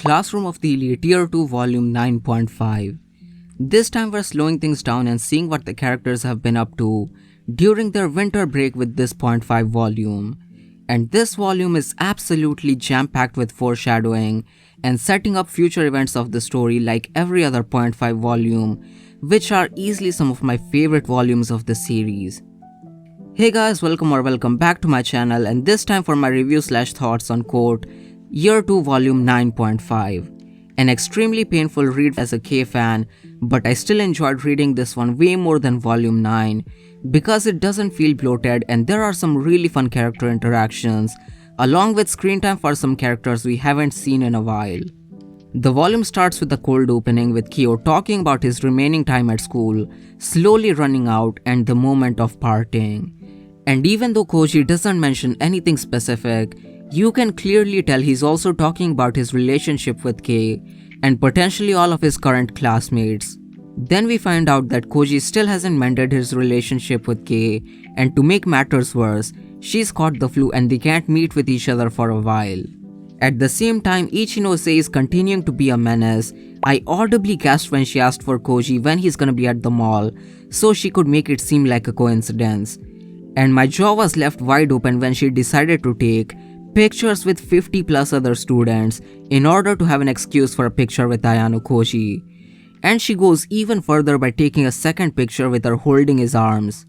Classroom of the Elite Tier 2 Volume 9.5. This time we're slowing things down and seeing what the characters have been up to during their winter break with this .5 volume. And this volume is absolutely jam-packed with foreshadowing and setting up future events of the story like every other .5 volume, which are easily some of my favorite volumes of the series. Hey guys, welcome back to my channel, and this time for my review/thoughts on Cote Year 2 Volume 9.5. An extremely painful read as a K fan, but I still enjoyed reading this one way more than Volume 9 because it doesn't feel bloated and there are some really fun character interactions along with screen time for some characters we haven't seen in a while. The volume starts with a cold opening with Kyo talking about his remaining time at school, slowly running out and the moment of parting. And even though Koji doesn't mention anything specific, you can clearly tell he's also talking about his relationship with Kei and potentially all of his current classmates. Then we find out that Koji still hasn't mended his relationship with Kei, and to make matters worse, she's caught the flu and they can't meet with each other for a while. At the same time, Ichinose is continuing to be a menace. I audibly gasped when she asked for Koji when he's gonna be at the mall, so she could make it seem like a coincidence. And my jaw was left wide open when she decided to take pictures with 50 plus other students in order to have an excuse for a picture with Ayano Koji. And she goes even further by taking a second picture with her holding his arms.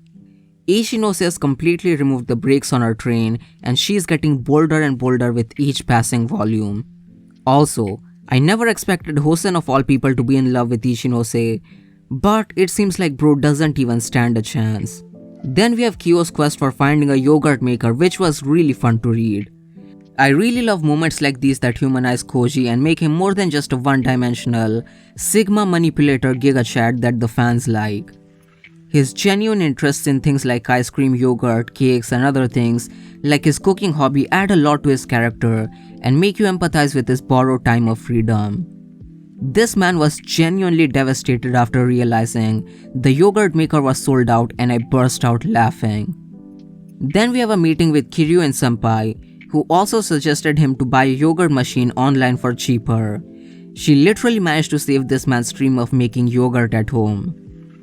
Ichinose has completely removed the brakes on her train and she's getting bolder and bolder with each passing volume. Also, I never expected Hosen of all people to be in love with Ichinose, but it seems like bro doesn't even stand a chance. Then we have Kyo's quest for finding a yogurt maker, which was really fun to read. I really love moments like these that humanize Koji and make him more than just a one-dimensional Sigma manipulator Giga Chad that the fans like. His genuine interests in things like ice cream, yogurt, cakes and other things like his cooking hobby add a lot to his character and make you empathize with his borrowed time of freedom. This man was genuinely devastated after realizing the yogurt maker was sold out, and I burst out laughing. Then we have a meeting with Kiryu and Senpai, who also suggested him to buy a yogurt machine online for cheaper. She literally managed to save this man's dream of making yogurt at home.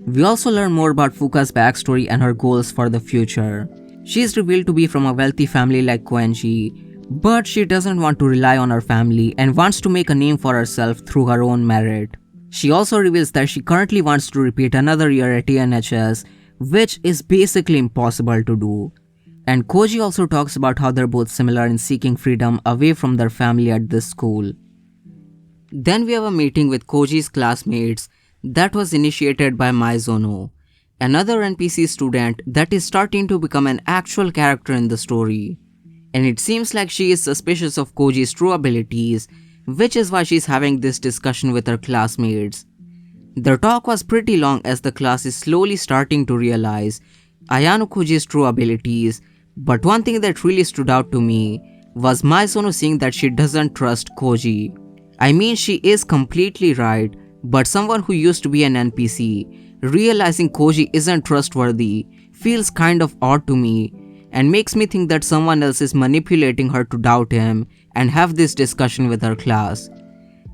We also learn more about Fuka's backstory and her goals for the future. She is revealed to be from a wealthy family like Koenji, but she doesn't want to rely on her family and wants to make a name for herself through her own merit. She also reveals that she currently wants to repeat another year at ANHS, which is basically impossible to do. And Koji also talks about how they're both similar in seeking freedom away from their family at this school. Then we have a meeting with Koji's classmates that was initiated by Maizono, another NPC student that is starting to become an actual character in the story. And it seems like she is suspicious of Koji's true abilities, which is why she's having this discussion with her classmates. Their talk was pretty long as the class is slowly starting to realize Ayano Koji's true abilities, but one thing that really stood out to me was Maizono saying that she doesn't trust Koji. I mean, she is completely right, but someone who used to be an NPC realizing Koji isn't trustworthy feels kind of odd to me and makes me think that someone else is manipulating her to doubt him and have this discussion with her class.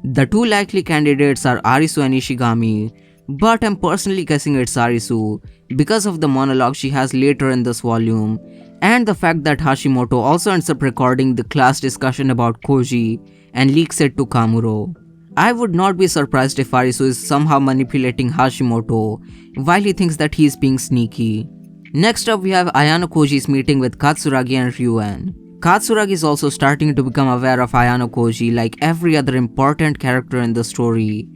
The two likely candidates are Arisu and Ishigami, but I'm personally guessing it's Arisu because of the monologue she has later in this volume and the fact that Hashimoto also ends up recording the class discussion about Koji and leaks it to Kamuro. I would not be surprised if Arisu is somehow manipulating Hashimoto while he thinks that he is being sneaky. Next up we have Ayano Koji's meeting with Katsuragi and Ryuen. Katsuragi is also starting to become aware of Ayano Koji like every other important character in the story.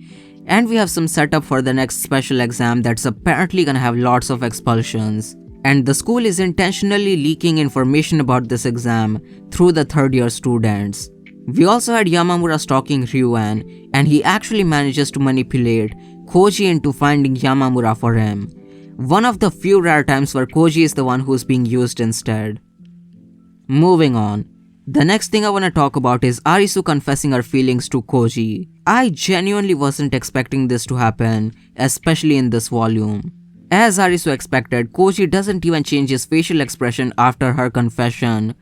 And we have some setup for the next special exam that's apparently gonna have lots of expulsions. And the school is intentionally leaking information about this exam through the third year students. We also had Yamamura stalking Ryuen, and he actually manages to manipulate Koji into finding Yamamura for him. One of the few rare times where Koji is the one who's being used instead. Moving on. The next thing I want to talk about is Arisu confessing her feelings to Koji. I genuinely wasn't expecting this to happen, especially in this volume. As Arisu expected, Koji doesn't even change his facial expression after her confession,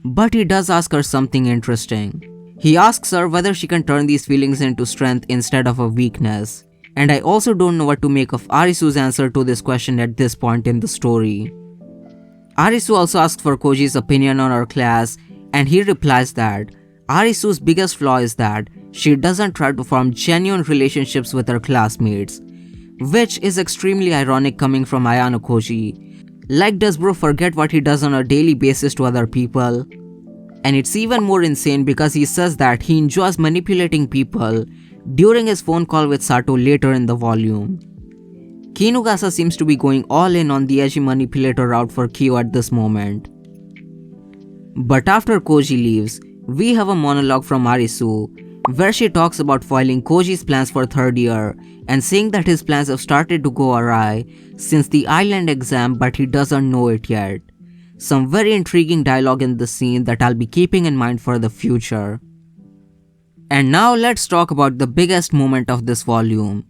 but he does ask her something interesting. He asks her whether she can turn these feelings into strength instead of a weakness. And I also don't know what to make of Arisu's answer to this question at this point in the story. Arisu also asks for Koji's opinion on her class, and he replies that Arisu's biggest flaw is that she doesn't try to form genuine relationships with her classmates, which is extremely ironic coming from Ayano Koji. Like, does bro forget what he does on a daily basis to other people? And it's even more insane because he says that he enjoys manipulating people during his phone call with Sato later in the volume. Kinugasa seems to be going all in on the edgy manipulator route for Kyo at this moment. But after Koji leaves, we have a monologue from Arisu where she talks about foiling Koji's plans for third year and saying that his plans have started to go awry since the island exam, but he doesn't know it yet. Some very intriguing dialogue in the scene that I'll be keeping in mind for the future. And now let's talk about the biggest moment of this volume.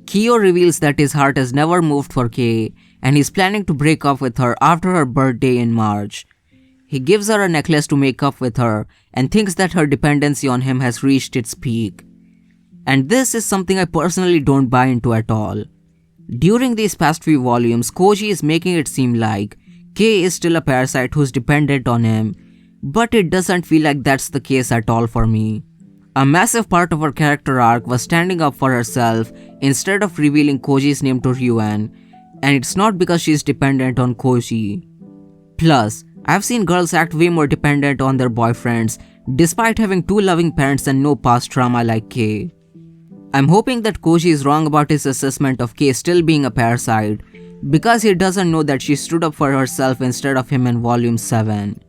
Kyo reveals that his heart has never moved for Kei and he's planning to break up with her after her birthday in March. He gives her a necklace to make up with her and thinks that her dependency on him has reached its peak. And this is something I personally don't buy into at all. During these past few volumes, Koji is making it seem like Kei is still a parasite who's dependent on him, but it doesn't feel like that's the case at all for me. A massive part of her character arc was standing up for herself instead of revealing Koji's name to Ryuan, and it's not because she's dependent on Koji. Plus, I've seen girls act way more dependent on their boyfriends despite having two loving parents and no past trauma like Kei. I'm hoping that Koji is wrong about his assessment of Kei still being a parasite because he doesn't know that she stood up for herself instead of him in volume 7.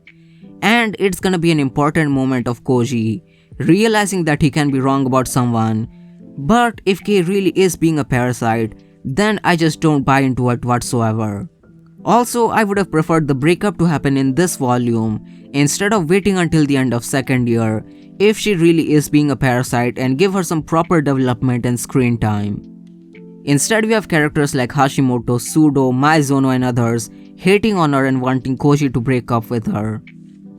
And it's gonna be an important moment of Koji realizing that he can be wrong about someone, but if Kei really is being a parasite, then I just don't buy into it whatsoever. Also, I would have preferred the breakup to happen in this volume instead of waiting until the end of second year if she really is being a parasite and give her some proper development and screen time. Instead, we have characters like Hashimoto, Sudo, Maizono and others hating on her and wanting Koji to break up with her.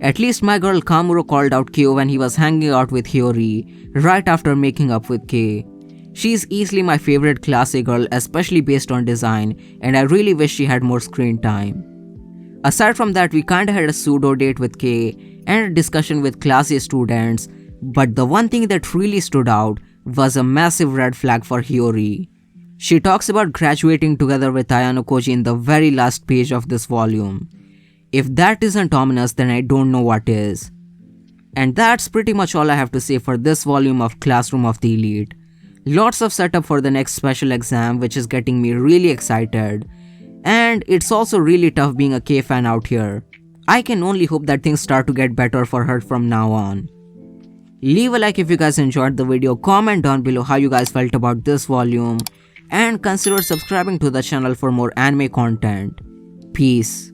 At least my girl Kamuro called out Kyo when he was hanging out with Hiyori right after making up with Kei. She's easily my favorite class A girl, especially based on design, and I really wish she had more screen time. Aside from that, we kinda had a pseudo date with Kei and a discussion with class A students, but the one thing that really stood out was a massive red flag for Hiyori. She talks about graduating together with Ayano Koji in the very last page of this volume. If that isn't ominous, then I don't know what is. And that's pretty much all I have to say for this volume of Classroom of the Elite. Lots of setup for the next special exam, which is getting me really excited. And it's also really tough being a Kei fan out here. I can only hope that things start to get better for her from now on. Leave a like if you guys enjoyed the video, comment down below how you guys felt about this volume, and consider subscribing to the channel for more anime content. Peace.